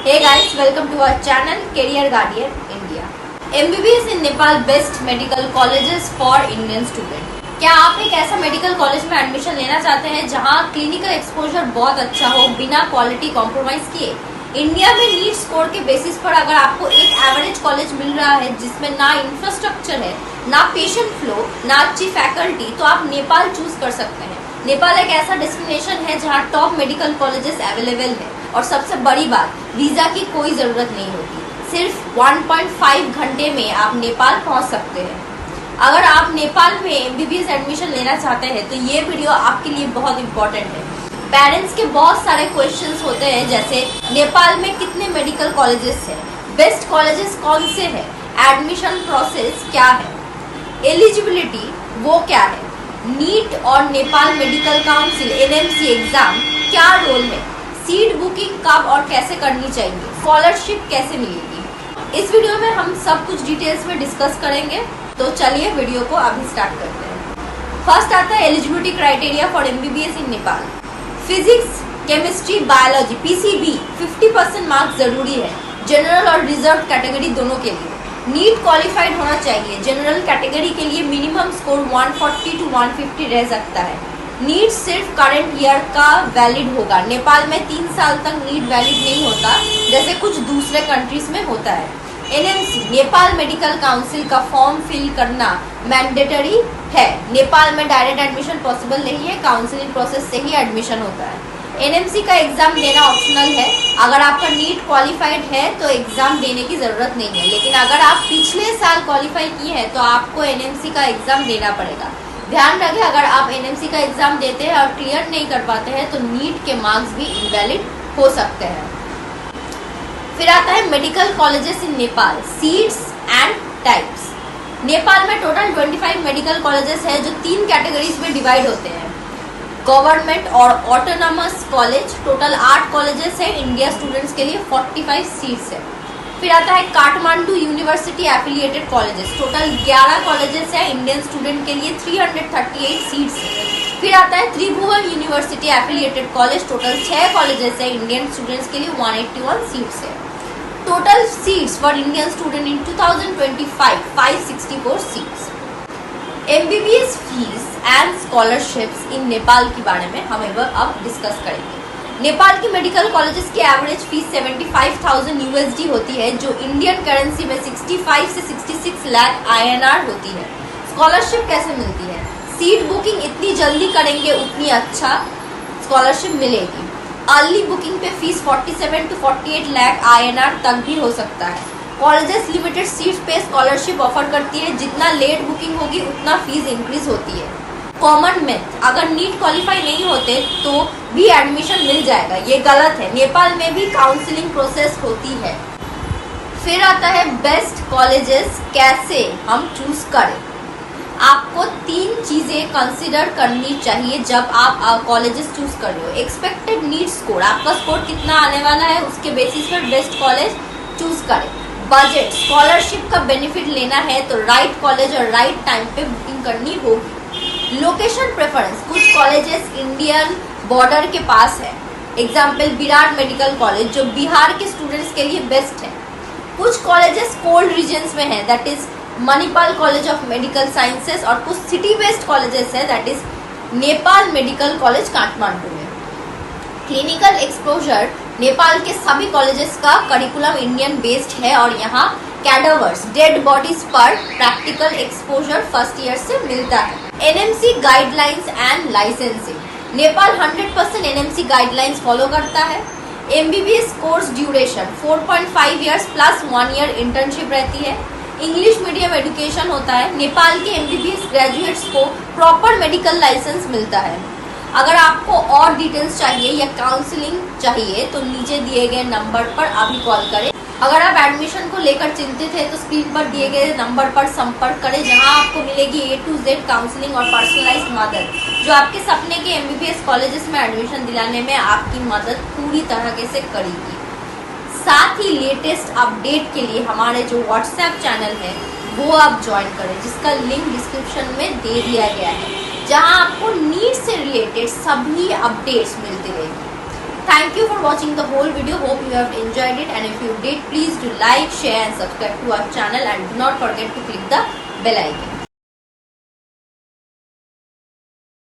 Hey guys, welcome to our channel Career Guardian India. MBBS in Nepal best medical colleges for Indian student. क्या आप एक ऐसा medical college में admission लेना चाहते हैं जहां क्लिनिकल एक्सपोजर बहुत अच्छा हो बिना क्वालिटी कॉम्प्रोमाइज किए? इंडिया में नीट स्कोर के बेसिस पर अगर आपको एक एवरेज कॉलेज मिल रहा है जिसमें ना इंफ्रास्ट्रक्चर है, ना पेशेंट फ्लो, ना अच्छी फैकल्टी, तो आप नेपाल चूज कर सकते हैं। नेपाल एक ऐसा डेस्टिनेशन है जहां टॉप मेडिकल कॉलेजेस अवेलेबल है और सबसे बड़ी बात, वीजा की कोई जरूरत नहीं होती। सिर्फ 1.5 घंटे में आप नेपाल पहुंच सकते हैं। अगर आप नेपाल में एमबीबीएस एडमिशन लेना चाहते हैं तो ये वीडियो आपके लिए बहुत इंपॉर्टेंट है। पेरेंट्स के बहुत सारे क्वेश्चंस होते हैं, जैसे नेपाल में कितने मेडिकल कॉलेजेस हैं, बेस्ट कॉलेजेस कौन से हैं, एडमिशन प्रोसेस क्या है, एलिजिबिलिटी वो क्या है, नीट और Nepal medical council NMC exam क्या रोल है, सीट बुकिंग कब और कैसे करनी चाहिए, स्कॉलरशिप कैसे मिलेगी। इस वीडियो में हम सब कुछ डिटेल्स में डिस्कस करेंगे, तो चलिए वीडियो को अभी स्टार्ट करते हैं। फर्स्ट आता है eligibility criteria for MBBS in Nepal. Physics, chemistry, biology PCB 50% marks जरूरी है, जनरल और रिजर्व कैटेगरी दोनों के लिए। नीट क्वालिफाइड होना चाहिए। जनरल कैटेगरी के लिए मिनिमम स्कोर 140 to 150 रह सकता है। नीट सिर्फ करंट ईयर का वैलिड होगा। नेपाल में 3 साल तक नीट वैलिड नहीं होता जैसे कुछ दूसरे कंट्रीज में होता है। एनएमसी नेपाल मेडिकल काउंसिल का फॉर्म फिल करना मैंडेटरी है। नेपाल में डायरेक्ट एडमिशन पॉसिबल नहीं है, काउंसिलिंग प्रोसेस से ही एडमिशन होता है। एनएमसी का एग्जाम देना ऑप्शनल है। अगर आपका नीट क्वालिफाइड है तो एग्जाम देने की जरूरत नहीं है, लेकिन अगर आप पिछले साल क्वालिफाई किए हैं तो आपको एनएमसी का एग्जाम देना पड़ेगा। ध्यान रखें, अगर आप एनएमसी का एग्जाम देते हैं और क्लियर नहीं कर पाते हैं तो नीट के मार्क्स भी इनवैलिड हो सकते हैं। फिर आता है medical colleges in Nepal, seats and types. Nepal में टोटल 25 मेडिकल कॉलेजेस है जो 3 कैटेगरीज में डिवाइड होते हैं, गवर्नमेंट और ऑटोनॉमस कॉलेज। टोटल 8 कॉलेजेस है, इंडिया स्टूडेंट्स के लिए 45 सीट्स है। फिर आता है Kathmandu university affiliated colleges. Total 11 colleges है, इंडियन स्टूडेंट के लिए 338 सीट्स है। फिर आता है Tribhuvan university affiliated college. Total 6 colleges है, इंडियन स्टूडेंट्स के लिए 181 सीट्स है। Total seats for Indian student in 2025 564 seats. MBBS fees and scholarships in Nepal के बारे में हम अब डिस्कस करेंगे। नेपाल की मेडिकल कॉलेजेस की एवरेज फीस 75,000 यूएसडी होती है, जो इंडियन करेंसी में 65 से 66 लाख INR होती है। स्कॉलरशिप कैसे मिलती है? सीट बुकिंग इतनी जल्दी करेंगे उतनी अच्छा स्कॉलरशिप मिलेगी। अर्ली बुकिंग पे फीस 47 to 48 लाख INR तक भी हो सकता है। कॉलेजेस लिमिटेड सीट्स पे स्कॉलरशिप ऑफर करती है, जितना लेट बुकिंग होगी उतना फीस इंक्रीज होती है। कॉमन मेथ, अगर नीट क्वालिफाई नहीं होते तो भी एडमिशन मिल जाएगा, ये गलत है। नेपाल में भी काउंसलिंग प्रोसेस होती है। फिर आता है बेस्ट कॉलेजेस कैसे हम चूज करें। आपको 3 चीजें कंसिडर करनी चाहिए जब आप कॉलेजेस चूज कर रहे हो। एक्सपेक्टेड नीट स्कोर, आपका स्कोर कितना आने वाला है उसके बेसिस पर बेस्ट कॉलेज चूज करें। बजट, स्कॉलरशिप का बेनिफिट लेना है तो राइट कॉलेज और राइट टाइम पे बुकिंग करनी होगी। लोकेशन प्रेफरेंस, कुछ कॉलेजेस इंडियन बॉर्डर के पास है, एग्जाम्पल विराट मेडिकल कॉलेज जो बिहार के स्टूडेंट्स के लिए बेस्ट है। कुछ कॉलेजेस कोल्ड रीजन्स में है, that is Manipal college of medical sciences, और कुछ सिटी बेस्ड कॉलेजेस है, that is Nepal medical college Kathmandu में। क्लिनिकल एक्सपोजर, नेपाल के सभी कॉलेजेस का करिकुलम इंडियन बेस्ड है और यहाँ कैडावर्स, डेड बॉडीज पर प्रैक्टिकल एक्सपोजर फर्स्ट ईयर से मिलता है। NMC guidelines and licensing, Nepal 100% NMC guidelines follow करता है। MBBS course duration 4.5 years plus 1 year internship रहती है। इंग्लिश मीडियम एजुकेशन होता है। नेपाल के एमबीबीएस ग्रेजुएट्स को प्रॉपर मेडिकल लाइसेंस मिलता है। अगर आपको और डिटेल्स चाहिए या काउंसलिंग चाहिए तो नीचे दिए गए नंबर पर अभी कॉल करें। अगर आप एडमिशन को लेकर चिंतित हैं तो स्क्रीन पर दिए गए नंबर पर संपर्क करें, जहां आपको मिलेगी A to Z काउंसलिंग और पर्सनलाइज्ड मदद, जो आपके सपने के एमबीबीएस कॉलेजेस में एडमिशन दिलाने में आपकी मदद पूरी तरह से करेगी। साथ ही लेटेस्ट अपडेट के लिए हमारे जो व्हाट्सएप चैनल है वो आप ज्वाइन करें, जिसका लिंक डिस्क्रिप्शन में दे दिया गया है, जहां आपको नीट से रिलेटेड सभी अपडेट्स मिलती रहेंगी। Thank you for watching the whole video. Hope you have enjoyed it, and if you did, please do like, share and subscribe to our channel, and do not forget to click the bell icon.